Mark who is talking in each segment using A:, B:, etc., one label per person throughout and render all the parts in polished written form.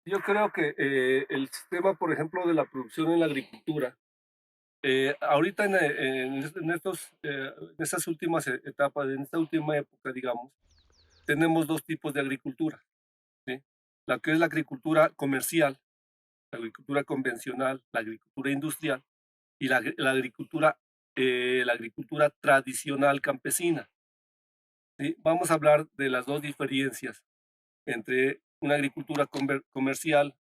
A: Yo creo que el sistema, por ejemplo, de la producción en la agricultura, ahorita en estas últimas etapas, en esta última época, digamos, tenemos dos tipos de agricultura, ¿sí? La que es la agricultura comercial, la agricultura convencional, la agricultura industrial y la agricultura tradicional campesina, ¿sí? Vamos a hablar de las dos diferencias entre una agricultura comercial,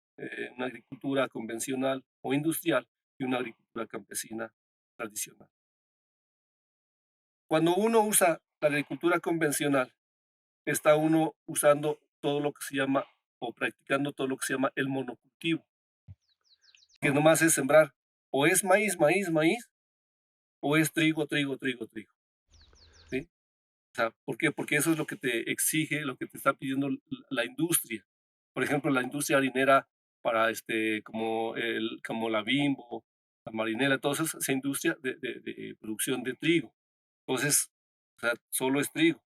A: una agricultura convencional o industrial y una agricultura campesina tradicional. Cuando uno usa la agricultura convencional, está uno usando todo lo que se llama o practicando todo lo que se llama el monocultivo, que nomás es sembrar o es maíz, maíz, maíz, o es trigo, trigo, trigo, trigo, ¿sí? O sea, ¿por qué? Porque eso es lo que te exige, lo que te está pidiendo la industria. Por ejemplo, la industria harinera para como la Bimbo, la Marinela, toda esa industria de producción de trigo. Entonces, o sea, solo es trigo.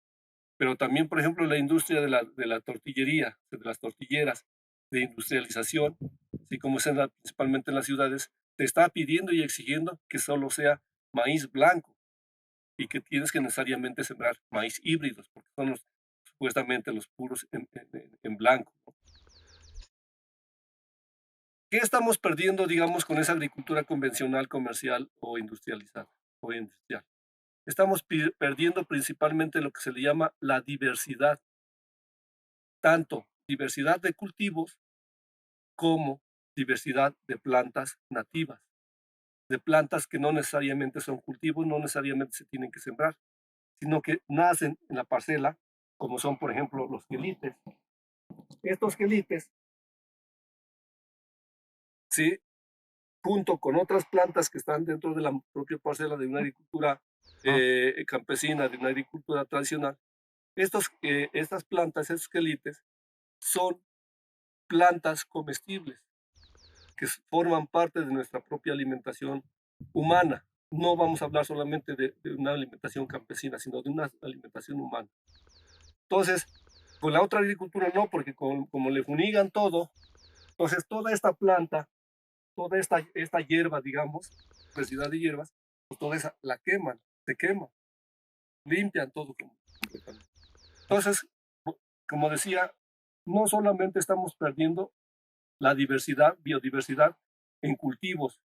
A: Pero también, por ejemplo, la industria de la tortillería, de las tortilleras, de industrialización, así como es principalmente en las ciudades, te está pidiendo y exigiendo que solo sea maíz blanco y que tienes que necesariamente sembrar maíz híbridos, porque son supuestamente los puros en blanco, ¿no? ¿Qué estamos perdiendo, digamos, con esa agricultura convencional, comercial o industrializada o industrial? Estamos perdiendo principalmente lo que se le llama la diversidad, tanto diversidad de cultivos como diversidad de plantas nativas, de plantas que no necesariamente son cultivos, no necesariamente se tienen que sembrar, sino que nacen en la parcela, como son, por ejemplo, los quelites. Estos quelites, ¿sí? Junto con otras plantas que están dentro de la propia parcela de una agricultura
B: Ah,
A: campesina, de una agricultura tradicional, estas plantas, estos quelites, son plantas comestibles que forman parte de nuestra propia alimentación humana. No vamos a hablar solamente de una alimentación campesina, sino de una alimentación humana. Entonces, con la otra agricultura no, porque como le funigan todo, entonces toda esta planta, toda esta hierba, digamos, diversidad de hierbas, pues toda esa la queman, se quema, limpian todo completamente. Entonces, como decía, no solamente estamos perdiendo la diversidad, biodiversidad en cultivos,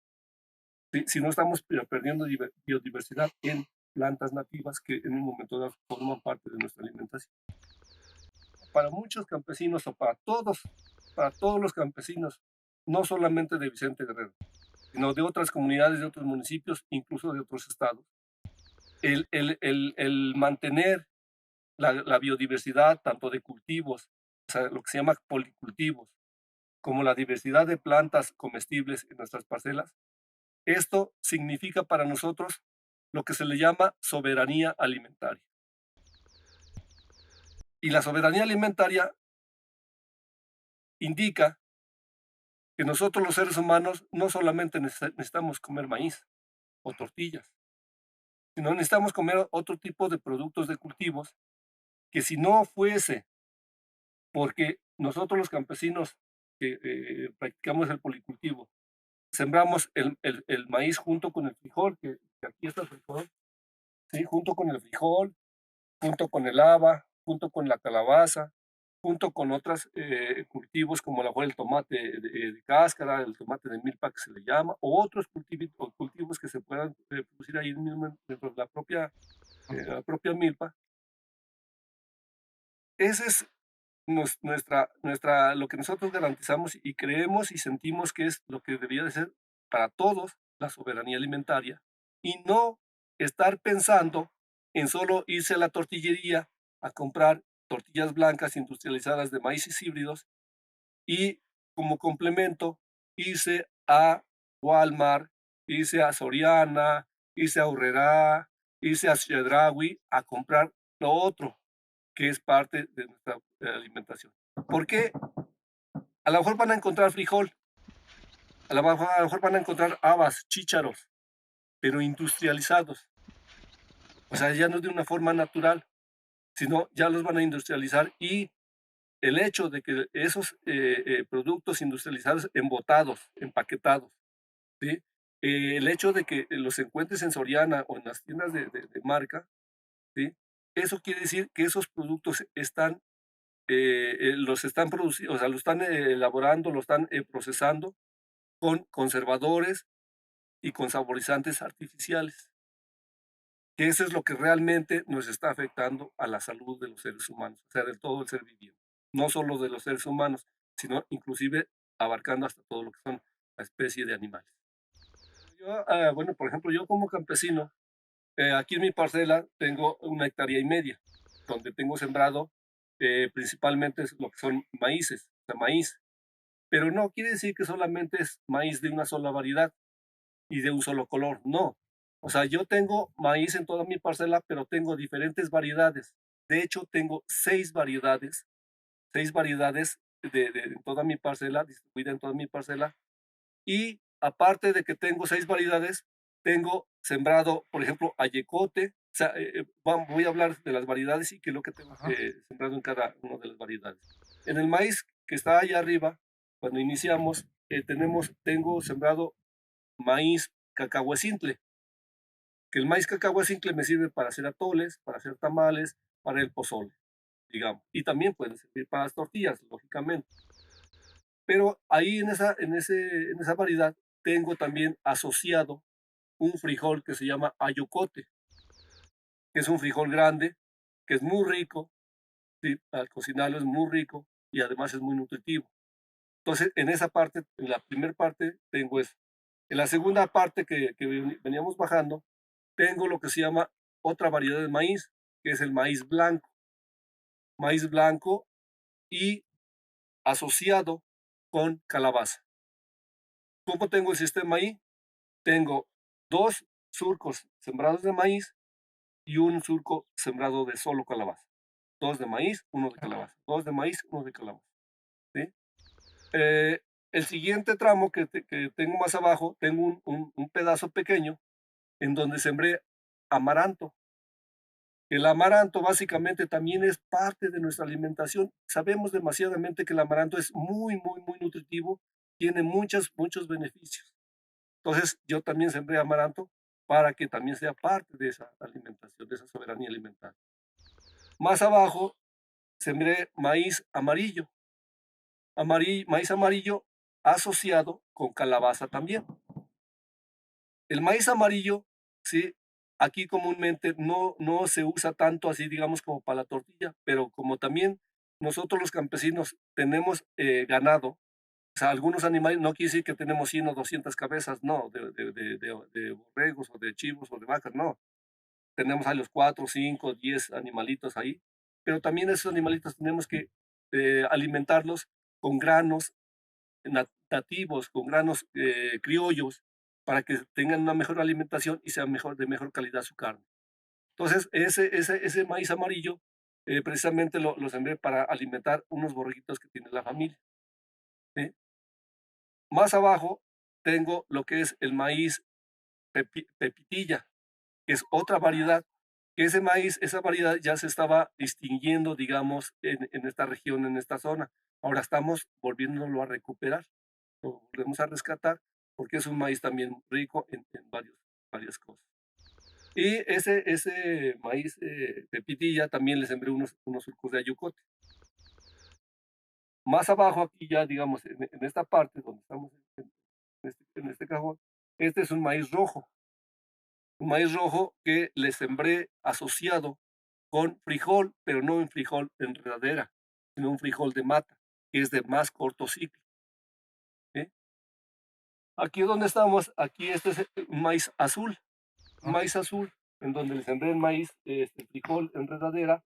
A: sino estamos perdiendo biodiversidad en plantas nativas que en un momento dado forman parte de nuestra alimentación. Para muchos campesinos o para todos los campesinos, no solamente de Vicente Guerrero, sino de otras comunidades, de otros municipios, incluso de otros estados. El mantener la biodiversidad, tanto de cultivos, o sea, lo que se llama policultivos, como la diversidad de plantas comestibles en nuestras parcelas, esto significa para nosotros lo que se le llama soberanía alimentaria. Y la soberanía alimentaria indica que nosotros los seres humanos no solamente necesitamos comer maíz o tortillas, sino necesitamos comer otro tipo de productos de cultivos que si no fuese porque nosotros los campesinos que practicamos el policultivo, sembramos el maíz junto con el frijol, que aquí está el frijol, ¿sí? Junto con el frijol, junto con el haba, junto con la calabaza, junto con otros cultivos como la el tomate de cáscara, el tomate de milpa que se le llama, o otros cultivos que se puedan producir ahí mismo dentro de la propia milpa. Ese es lo que nosotros garantizamos y creemos y sentimos que es lo que debería de ser para todos la soberanía alimentaria y no estar pensando en solo irse a la tortillería a comprar tortillas blancas industrializadas de maíces híbridos y como complemento irse a Walmart, irse a Soriana, irse a Urrera, irse a Chedraui a comprar lo otro que es parte de nuestra alimentación. ¿Por qué? A lo mejor van a encontrar frijol, a lo mejor van a encontrar habas, chícharos, pero industrializados. O sea, ya no de una forma natural, sino ya los van a industrializar y el hecho de que esos productos industrializados embotados, empaquetados, ¿sí? El hecho de que los encuentres en Soriana o en las tiendas de marca, ¿sí? Eso quiere decir que esos productos están, los están produciendo, o sea, lo están elaborando, lo están procesando con conservadores y con saborizantes artificiales, que eso es lo que realmente nos está afectando a la salud de los seres humanos, o sea, de todo el ser viviente, no solo de los seres humanos, sino inclusive abarcando hasta todo lo que son la especie de animales. Yo, bueno, por ejemplo, yo como campesino, aquí en mi parcela tengo 1,5 hectáreas, donde tengo sembrado principalmente es lo que son maíces, o sea, maíz, pero no quiere decir que solamente es maíz de una sola variedad y de un solo color, no. O sea, yo tengo maíz en toda mi parcela, pero tengo diferentes variedades. De hecho, tengo 6 variedades en toda mi parcela, distribuida en toda mi parcela. Y aparte de que tengo 6 variedades, tengo sembrado, por ejemplo, ayecote. O sea, voy a hablar de las variedades y qué es lo que tengo
B: Ajá.
A: sembrado en cada una de las variedades. En el maíz que está allá arriba, cuando iniciamos, tengo sembrado maíz cacahuecintle, que el maíz cacahuecintle me sirve para hacer atoles, para hacer tamales, para el pozole, digamos. Y también puede servir para las tortillas, lógicamente. Pero ahí en esa variedad tengo también asociado un frijol que se llama ayocote, que es un frijol grande, que es muy rico, ¿sí? Al cocinarlo es muy rico y además es muy nutritivo. Entonces, en esa parte, en la primera parte, tengo eso. En la segunda parte que veníamos bajando, tengo lo que se llama otra variedad de maíz, que es el maíz blanco y asociado con calabaza. ¿Cómo tengo el sistema ahí? Tengo 2 surcos sembrados de maíz y un surco sembrado de solo calabaza. 2 de maíz, uno de
B: Okey.
A: calabaza. 2 de maíz, uno de calabaza. ¿Sí? Eh, el siguiente tramo que tengo más abajo, tengo un pedazo pequeño en donde sembré amaranto. El amaranto básicamente también es parte de nuestra alimentación. Sabemos demasiadamente que el amaranto es muy, muy, muy nutritivo, tiene muchos beneficios. Entonces, yo también sembré amaranto para que también sea parte de esa alimentación, de esa soberanía alimentaria. Más abajo, sembré maíz amarillo, maíz amarillo asociado con calabaza también. El maíz amarillo, sí, aquí comúnmente no se usa tanto así, digamos, como para la tortilla, pero como también nosotros los campesinos tenemos ganado, o sea, algunos animales, no quiere decir que tenemos 100 o 200 cabezas, no, de borregos o de chivos o de vacas, no. Tenemos a los 4, 5, 10 animalitos ahí, pero también esos animalitos tenemos que alimentarlos con granos nativos, con granos criollos, para que tengan una mejor alimentación y sea de mejor calidad su carne. Entonces, ese maíz amarillo, precisamente lo sembré para alimentar unos borreguitos que tiene la familia. ¿Sí? Más abajo tengo lo que es el maíz pepitilla, que es otra variedad, que ese maíz, esa variedad ya se estaba distinguiendo, digamos, en esta región, en esta zona. Ahora estamos volviéndolo a recuperar, lo volvemos a rescatar, porque es un maíz también rico en varias cosas. Y ese maíz pepitilla también le sembré unos surcos de ayocote. Más abajo, aquí ya, digamos, en esta parte donde estamos, en este cajón, este es un maíz rojo que le sembré asociado con frijol, pero no un frijol enredadera, sino un frijol de mata, que es de más corto ciclo. ¿Sí? Aquí donde estamos, aquí este es un
B: Ah,
A: maíz azul, en donde le sembré el maíz, frijol enredadera,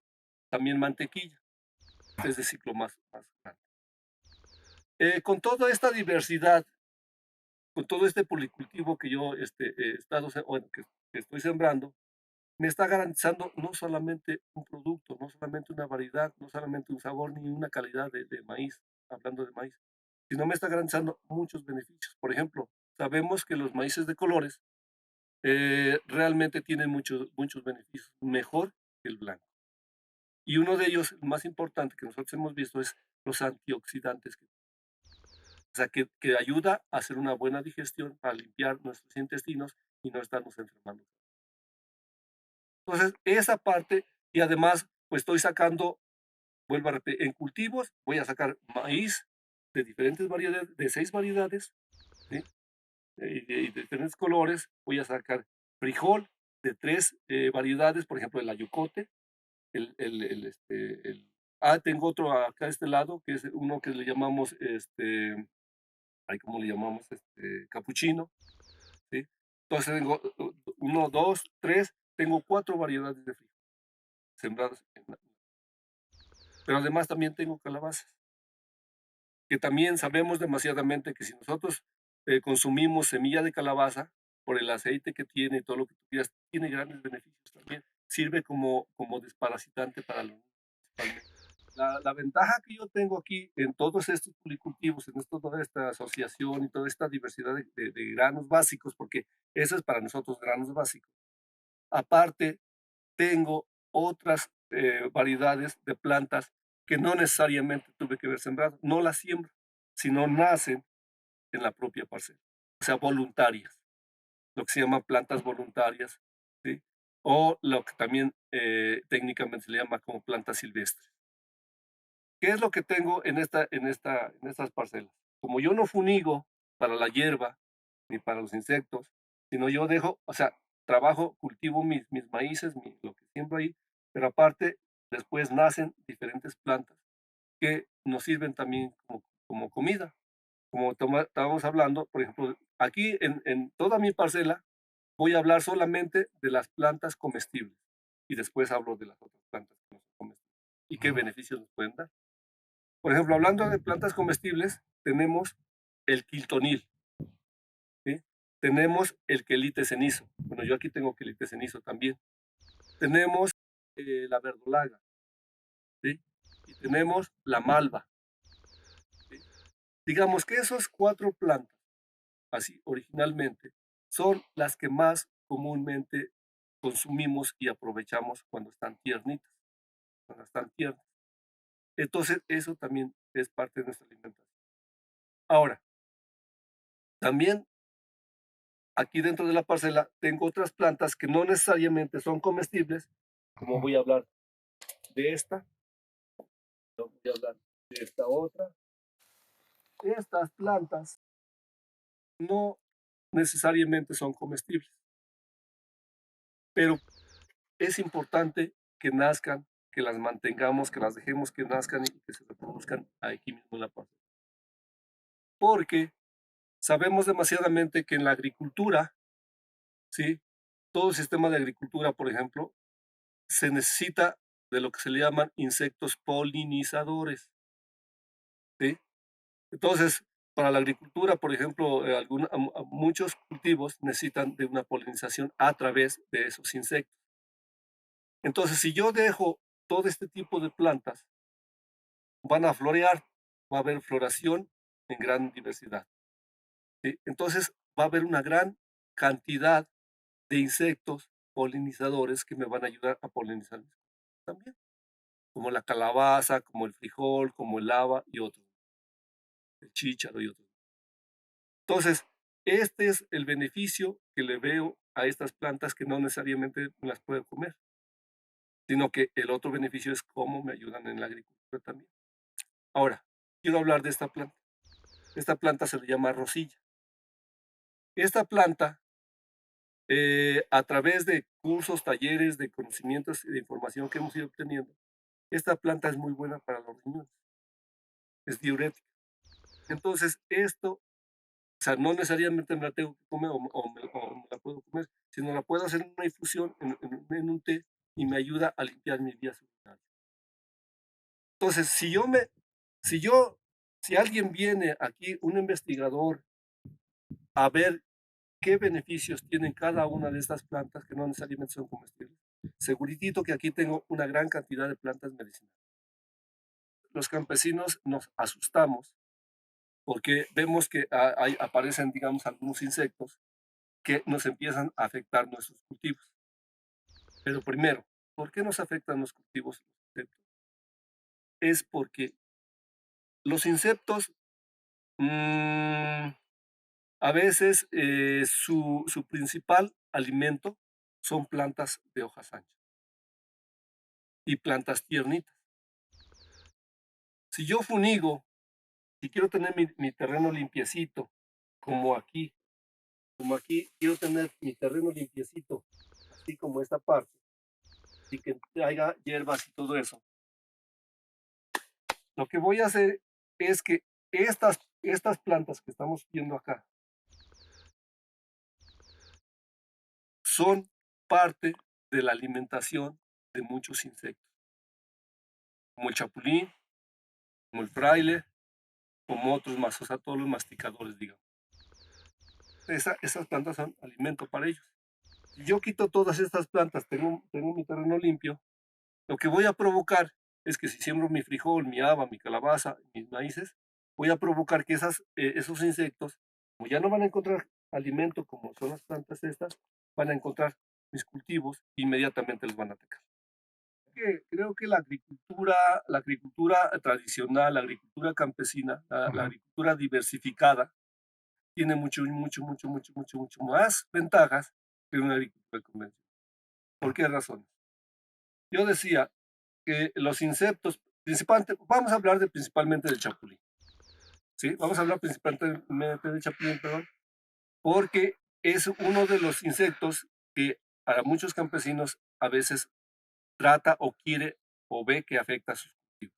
A: también mantequilla, es de ciclo más grande. Con toda esta diversidad, con todo este policultivo que yo he estado, bueno, que estoy sembrando, me está garantizando no solamente un producto, no solamente una variedad, no solamente un sabor ni una calidad de maíz, hablando de maíz, sino me está garantizando muchos beneficios. Por ejemplo, sabemos que los maíces de colores realmente tienen muchos beneficios, mejor que el blanco. Y uno de ellos, el más importante que nosotros hemos visto, es los antioxidantes, o sea, que ayuda a hacer una buena digestión, a limpiar nuestros intestinos y no estarnos enfermando. Entonces, esa parte, y además, pues estoy sacando, vuelvo a repetir, en cultivos voy a sacar maíz de diferentes variedades, de 6 variedades, ¿sí? Y de diferentes colores. Voy a sacar frijol de 3 variedades, por ejemplo, el ayocote, tengo otro acá a este lado, que es uno que le llamamos, ¿cómo le llamamos? Capuchino, ¿sí? Entonces tengo 1, 2, 3, tengo 4 variedades de frijol sembradas en la, pero además también tengo calabazas, que también sabemos demasiadamente que si nosotros consumimos semilla de calabaza, por el aceite que tiene y todo lo que tú quieras, tiene grandes beneficios también. Sirve como desparasitante para los niños, principalmente. La ventaja que yo tengo aquí en todos estos policultivos, en toda esta asociación y toda esta diversidad de granos básicos, porque eso es para nosotros granos básicos. Aparte, tengo otras variedades de plantas que no necesariamente tuve que haber sembrado, no las siembro, sino nacen en la propia parcela, o sea, voluntarias, lo que se llama plantas voluntarias, ¿sí? O lo que también técnicamente se le llama como plantas silvestres. ¿Qué es lo que tengo en estas parcelas? Como yo no funigo para la hierba ni para los insectos, sino yo dejo, o sea, trabajo, cultivo mis maíces, lo que siembro ahí, pero aparte después nacen diferentes plantas que nos sirven también como comida. Como estábamos hablando, por ejemplo, aquí en toda mi parcela voy a hablar solamente de las plantas comestibles y después hablo de las otras plantas que no son comestibles y qué beneficios nos pueden dar. Por ejemplo, hablando de plantas comestibles, tenemos el quiltonil, ¿sí? Tenemos el quelite cenizo. Bueno, yo aquí tengo quelite cenizo también. Tenemos la verdolaga, ¿sí? Y tenemos la malva, ¿sí? Digamos que esos 4 plantas, así originalmente, son las que más comúnmente consumimos y aprovechamos cuando están tiernitas, cuando están tiernas. Entonces, eso también es parte de nuestra alimentación. Ahora, también aquí dentro de la parcela tengo otras plantas que no necesariamente son comestibles, como voy a hablar de esta, no voy a hablar de esta otra. Estas plantas no necesariamente son comestibles, pero es importante que nazcan, que las mantengamos, que las dejemos que nazcan y que se reproduzcan aquí mismo en la parcela. Porque sabemos demasiadamente que en la agricultura, ¿sí? Todo el sistema de agricultura, por ejemplo, se necesita de lo que se le llaman insectos polinizadores, ¿sí? Entonces, para la agricultura, por ejemplo, muchos cultivos necesitan de una polinización a través de esos insectos. Entonces, si yo dejo todo este tipo de plantas, van a florear, va a haber floración en gran diversidad, ¿sí? Entonces, va a haber una gran cantidad de insectos polinizadores que me van a ayudar a polinizar también, como la calabaza, como el frijol, como el haba y otros, el chícharo y otros. Entonces, este es el beneficio que le veo a estas plantas que no necesariamente me las puedo comer, sino que el otro beneficio es cómo me ayudan en la agricultura también. Ahora, quiero hablar de esta planta. Esta planta se le llama rosilla. Esta planta, a través de cursos, talleres, de conocimientos y de información que hemos ido obteniendo, esta planta es muy buena para los riñones, es diurética. Entonces, esto, o sea, no necesariamente me la tengo que comer o me la puedo comer, sino la puedo hacer en una infusión, en un té, y me ayuda a limpiar mis vías urinarias. Entonces, si yo, si alguien viene aquí, un investigador, a ver qué beneficios tienen cada una de estas plantas que no necesariamente son comestibles, seguritito que aquí tengo una gran cantidad de plantas medicinales. Los campesinos nos asustamos porque vemos que aparecen, digamos, algunos insectos que nos empiezan a afectar nuestros cultivos. Pero primero, ¿por qué nos afectan los cultivos? es porque los insectos, a veces su principal alimento son plantas de hojas anchas y plantas tiernitas. Si yo funigo, si quiero tener mi terreno limpiecito, como aquí, quiero tener mi terreno limpiecito, así como esta parte, y que haya hierbas y todo eso. Lo que voy a hacer es que estas plantas que estamos viendo acá son parte de la alimentación de muchos insectos, como el chapulín, como el fraile, como otros más, o sea, todos los masticadores, digamos. Esas plantas son alimento para ellos. Si yo quito todas estas plantas, tengo mi terreno limpio, lo que voy a provocar es que si siembro mi frijol, mi haba, mi calabaza, mis maíces, voy a provocar que esos insectos, como ya no van a encontrar alimento como son las plantas estas, van a encontrar mis cultivos e inmediatamente los van a atacar. Creo que la agricultura tradicional, la agricultura campesina, la agricultura diversificada, tiene mucho más ventajas que una agricultura convencional. ¿Por qué razón? Yo decía que los insectos, principalmente, vamos a hablar principalmente del chapulín, ¿sí? Vamos a hablar principalmente del chapulín, perdón, porque es uno de los insectos que a muchos campesinos a veces trata o quiere o ve que afecta a sus cultivos.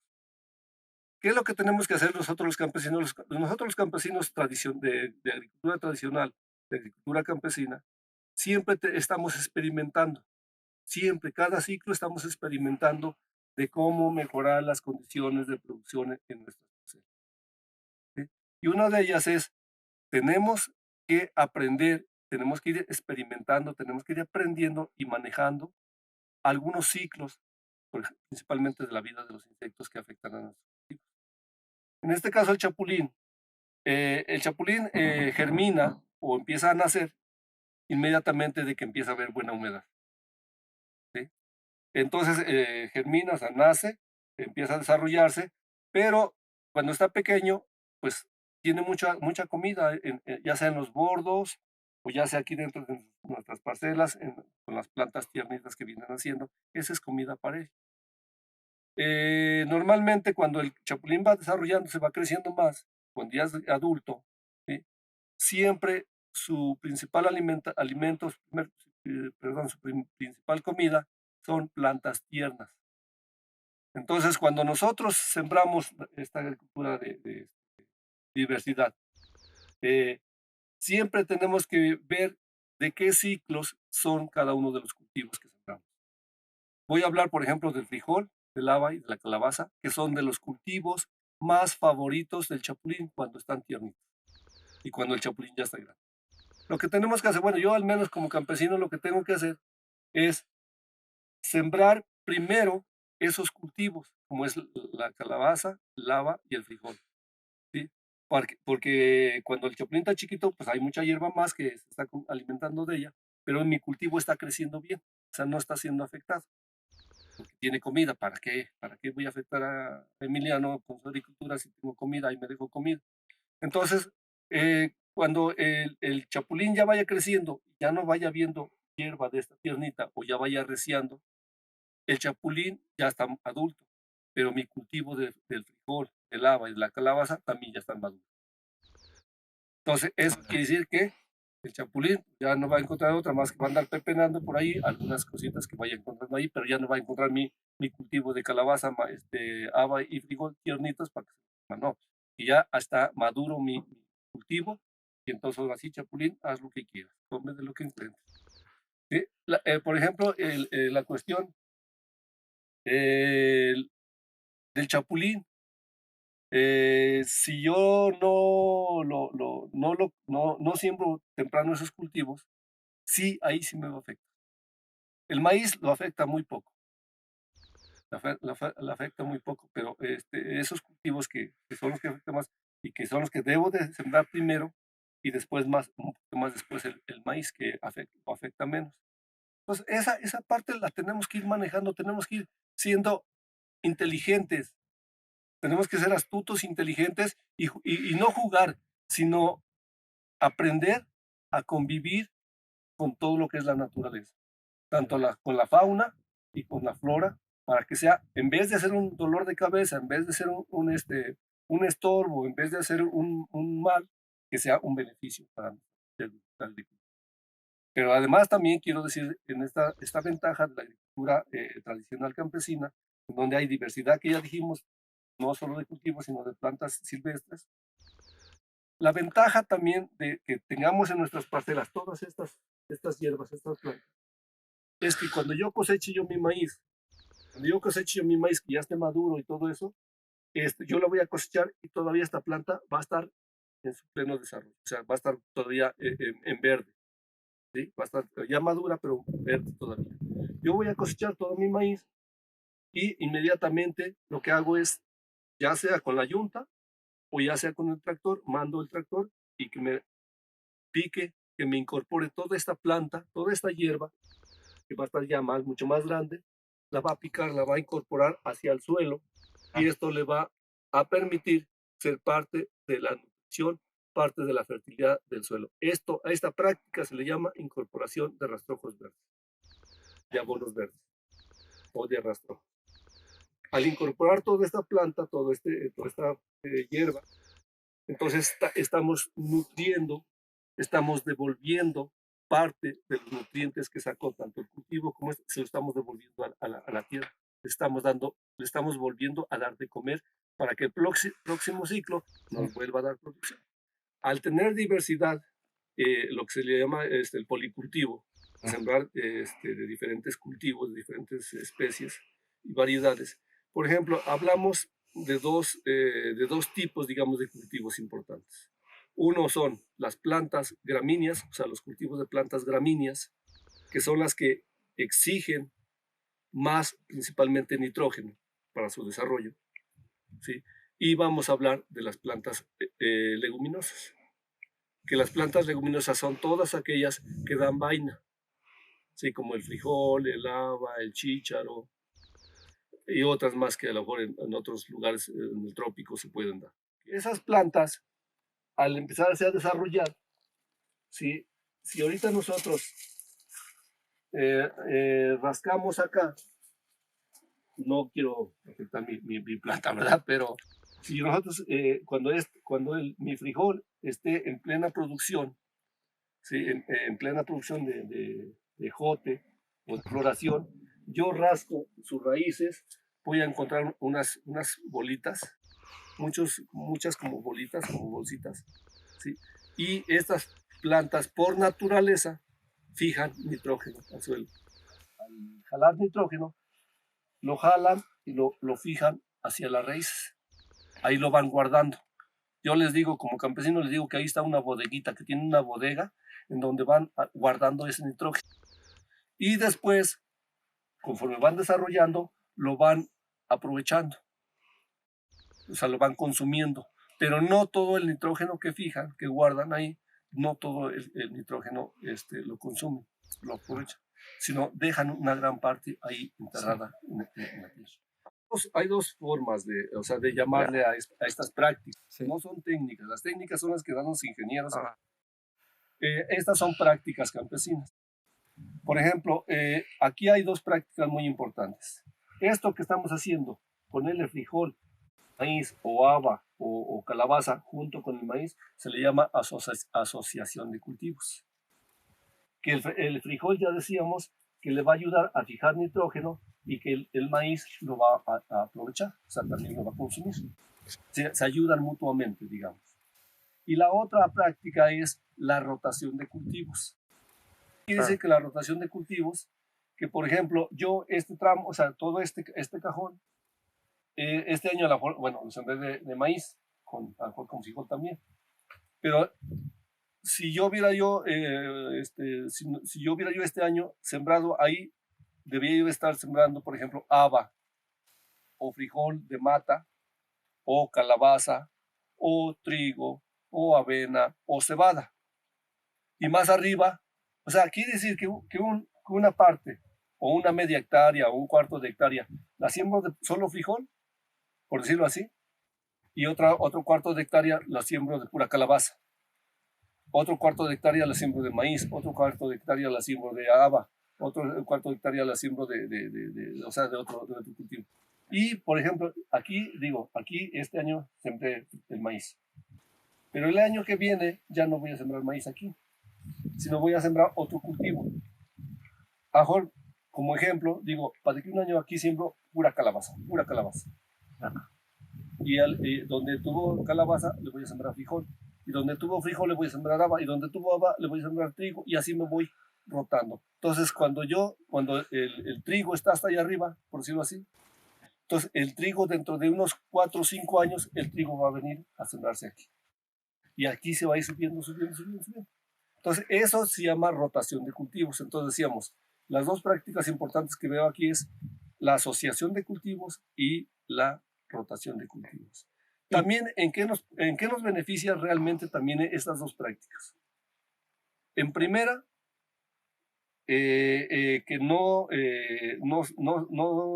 A: ¿Qué es lo que tenemos que hacer nosotros los campesinos? Nosotros los campesinos de agricultura tradicional, de agricultura campesina, siempre estamos experimentando, siempre, cada ciclo estamos experimentando de cómo mejorar las condiciones de producción en nuestras cosechas, ¿sí? Y una de ellas es, tenemos que aprender, tenemos que ir experimentando, tenemos que ir aprendiendo y manejando algunos ciclos, principalmente de la vida de los insectos que afectan a nuestros cultivos. En este caso el chapulín germina o empieza a nacer inmediatamente de que empieza a haber buena humedad, ¿sí? Entonces germina, o sea, nace, empieza a desarrollarse, pero cuando está pequeño, pues tiene mucha comida, ya sea en los bordos o ya sea aquí dentro de nuestras parcelas, con las plantas tiernitas que vienen haciendo, esa es comida para él. Normalmente cuando el chapulín va desarrollando, se va creciendo más, cuando ya es adulto, ¿sí? Siempre su principal su principal comida son plantas tiernas. Entonces, cuando nosotros sembramos esta agricultura de diversidad, siempre tenemos que ver de qué ciclos son cada uno de los cultivos que sembramos. Voy a hablar, por ejemplo, del frijol, del haba y de la calabaza, que son de los cultivos más favoritos del chapulín cuando están tiernitos y cuando el chapulín ya está grande. Lo que tenemos que hacer, bueno, yo al menos como campesino lo que tengo que hacer es sembrar primero esos cultivos, como es la calabaza, el haba y el frijol, ¿sí? Porque cuando el chapulín está chiquito, pues hay mucha hierba más que se está alimentando de ella, pero mi cultivo está creciendo bien, o sea, no está siendo afectado. Porque tiene comida, ¿para qué voy a afectar a Emiliano con su agricultura si tengo comida y me dejo comida? Entonces, cuando el chapulín ya vaya creciendo, ya no vaya viendo hierba de esta tiernita o ya vaya arreciando, el chapulín ya está adulto, pero mi cultivo del frijol, del haba y de la calabaza también ya están maduros. Entonces, eso quiere decir que el chapulín ya no va a encontrar otra más que va a andar pepenando por ahí, algunas cositas que vaya encontrando ahí, pero ya no va a encontrar mi cultivo de calabaza, haba y frijol tiernitos para que se coman, no. Y ya está maduro mi cultivo, y entonces ahora sí, chapulín, haz lo que quieras, come de lo que encuentres. ¿Sí? Por ejemplo, la cuestión del chapulín, si yo no siembro temprano esos cultivos, sí, ahí sí me va a afectar. El maíz lo afecta muy poco, la afecta muy poco, pero esos cultivos que son los que afectan más y que son los que debo de sembrar primero y después un poquito más después el maíz que lo afecta menos. Entonces, esa parte la tenemos que ir manejando, tenemos que ir siendo inteligentes, tenemos que ser astutos, inteligentes y no jugar, sino aprender a convivir con todo lo que es la naturaleza, tanto con la fauna y con la flora, para que sea, en vez de ser un dolor de cabeza, en vez de ser un estorbo, en vez de ser un mal, que sea un beneficio para el agricultor. Pero además también quiero decir en esta ventaja de la agricultura tradicional campesina, en donde hay diversidad que ya dijimos, no solo de cultivos, sino de plantas silvestres. La ventaja también de que tengamos en nuestras parcelas todas estas hierbas, estas plantas, es que cuando yo coseche yo mi maíz, que ya esté maduro y todo eso, yo lo voy a cosechar y todavía esta planta va a estar en su pleno desarrollo, o sea, va a estar todavía en verde, ¿sí? Va a estar ya madura, pero verde todavía. Yo voy a cosechar todo mi maíz y inmediatamente lo que hago es, ya sea con la yunta o ya sea con el tractor, mando el tractor y que me pique, que me incorpore toda esta planta, toda esta hierba, que va a estar ya mucho más grande, la va a picar, la va a incorporar hacia el suelo y esto le va a permitir ser parte de la nutrición, parte de la fertilidad del suelo. A esta práctica se le llama incorporación de rastrojos verdes, de abonos verdes o de rastrojos. Al incorporar toda esta planta, toda esta hierba, entonces estamos nutriendo, estamos devolviendo parte de los nutrientes que sacó tanto el cultivo como se lo estamos devolviendo a la tierra. Le estamos volviendo a dar de comer para que el próximo ciclo nos vuelva a dar producción. Al tener diversidad, lo que se le llama el policultivo, sembrar de diferentes cultivos, de diferentes especies y variedades. Por ejemplo, hablamos de dos tipos, digamos, de cultivos importantes. Uno son las plantas gramíneas, o sea, los cultivos de plantas gramíneas, que son las que exigen más principalmente nitrógeno para su desarrollo, ¿sí? Y vamos a hablar de las plantas leguminosas, que las plantas leguminosas son todas aquellas que dan vaina, ¿sí? Como el frijol, el haba, el chícharo, y otras más que a lo mejor en otros lugares en el trópico se pueden dar. Esas plantas, al empezarse a desarrollar, si ahorita nosotros rascamos acá, no quiero afectar mi planta, ¿verdad? Pero si nosotros, cuando mi frijol esté en plena producción, ¿sí? En plena producción de jote o de floración, yo rasco sus raíces, voy a encontrar unas bolitas, muchas como bolitas, como bolsitas, ¿sí? Y estas plantas por naturaleza fijan nitrógeno al suelo. Al jalar nitrógeno, lo jalan y lo fijan hacia la raíz. Ahí lo van guardando. Yo les digo, como campesino, les digo que ahí está una bodeguita, que tiene una bodega en donde van guardando ese nitrógeno. Y después, conforme van desarrollando, lo van aprovechando. O sea, lo van consumiendo. Pero no todo el nitrógeno que fijan, que guardan ahí, no todo el nitrógeno lo consumen, lo aprovechan, sino dejan una gran parte ahí enterrada en la tierra. Hay dos formas de llamarle a estas prácticas. Sí. No son técnicas. Las técnicas son las que dan los ingenieros. Estas son prácticas campesinas. Por ejemplo, aquí hay dos prácticas muy importantes. Esto que estamos haciendo, ponerle frijol, maíz o haba o calabaza junto con el maíz, se le llama asociación de cultivos. Que el frijol, ya decíamos, que le va a ayudar a fijar nitrógeno y que el maíz lo va a aprovechar, o sea, también lo va a consumir. Se ayudan mutuamente, digamos. Y la otra práctica es la rotación de cultivos. Quiere decir que la rotación de cultivos, que por ejemplo, yo este tramo, o sea, todo este cajón, este año, bueno, lo sembré de maíz, con frijol también. Pero si yo hubiera si yo hubiera yo este año sembrado ahí, debería yo estar sembrando, por ejemplo, haba, o frijol de mata, o calabaza, o trigo, o avena, o cebada. Y más arriba, o sea, quiere decir que una parte, o una media hectárea, o un cuarto de hectárea, la siembro de solo frijol, por decirlo así, y otro cuarto de hectárea la siembro de pura calabaza. Otro cuarto de hectárea la siembro de maíz, otro cuarto de hectárea la siembro de haba, otro cuarto de hectárea la siembro o sea, de otro cultivo. Y, por ejemplo, aquí este año sembré el maíz. Pero el año que viene ya no voy a sembrar maíz aquí, sino voy a sembrar otro cultivo. Mejor, como ejemplo, digo, para que un año aquí siembro pura calabaza, pura calabaza. Y donde tuvo calabaza le voy a sembrar frijol. Y donde tuvo frijol le voy a sembrar haba. Y donde tuvo haba le voy a sembrar trigo. Y así me voy rotando. Entonces, cuando el trigo está hasta allá arriba, por decirlo así, entonces el trigo dentro de unos 4 o 5 años, el trigo va a venir a sembrarse aquí. Y aquí se va a ir subiendo, subiendo, subiendo, subiendo. Entonces, eso se llama rotación de cultivos. Entonces decíamos, las dos prácticas importantes que veo aquí es la asociación de cultivos y la rotación de cultivos. También, ¿en qué nos beneficia realmente también estas dos prácticas? En primera, que no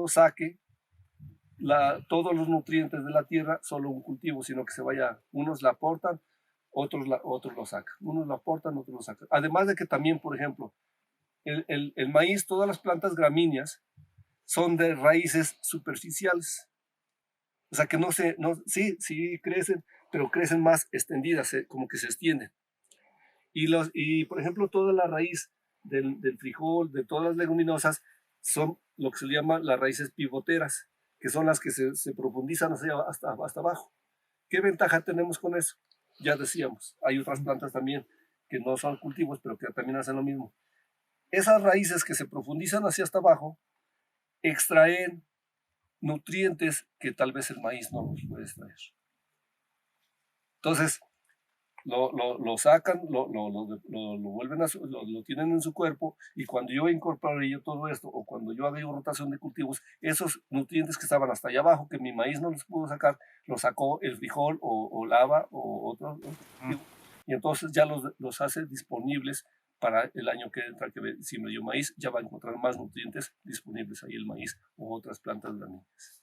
A: saque todos los nutrientes de la tierra solo un cultivo, sino que unos la aportan, otros lo sacan. Unos lo aportan, otros lo sacan. Además de que también, por ejemplo, el maíz, todas las plantas gramíneas son de raíces superficiales. O sea que sí crecen, pero crecen más extendidas, como que se extienden. Y por ejemplo, toda la raíz del frijol, de todas las leguminosas, son lo que se llama las raíces pivoteras, que son las que se profundizan hasta abajo. ¿Qué ventaja tenemos con eso? Ya decíamos, hay otras plantas también que no son cultivos, pero que también hacen lo mismo. Esas raíces que se profundizan hacia hasta abajo extraen nutrientes que tal vez el maíz no los puede extraer. Entonces, lo sacan, lo vuelven lo tienen en su cuerpo, y cuando yo incorpore yo todo esto, o cuando yo haga rotación de cultivos, esos nutrientes que estaban hasta allá abajo, que mi maíz no los pudo sacar, los sacó el frijol o la haba o otro cultivo, y entonces ya los hace disponibles para el año que entra, que si me dio maíz, ya va a encontrar más nutrientes disponibles ahí el maíz o otras plantas dañinas.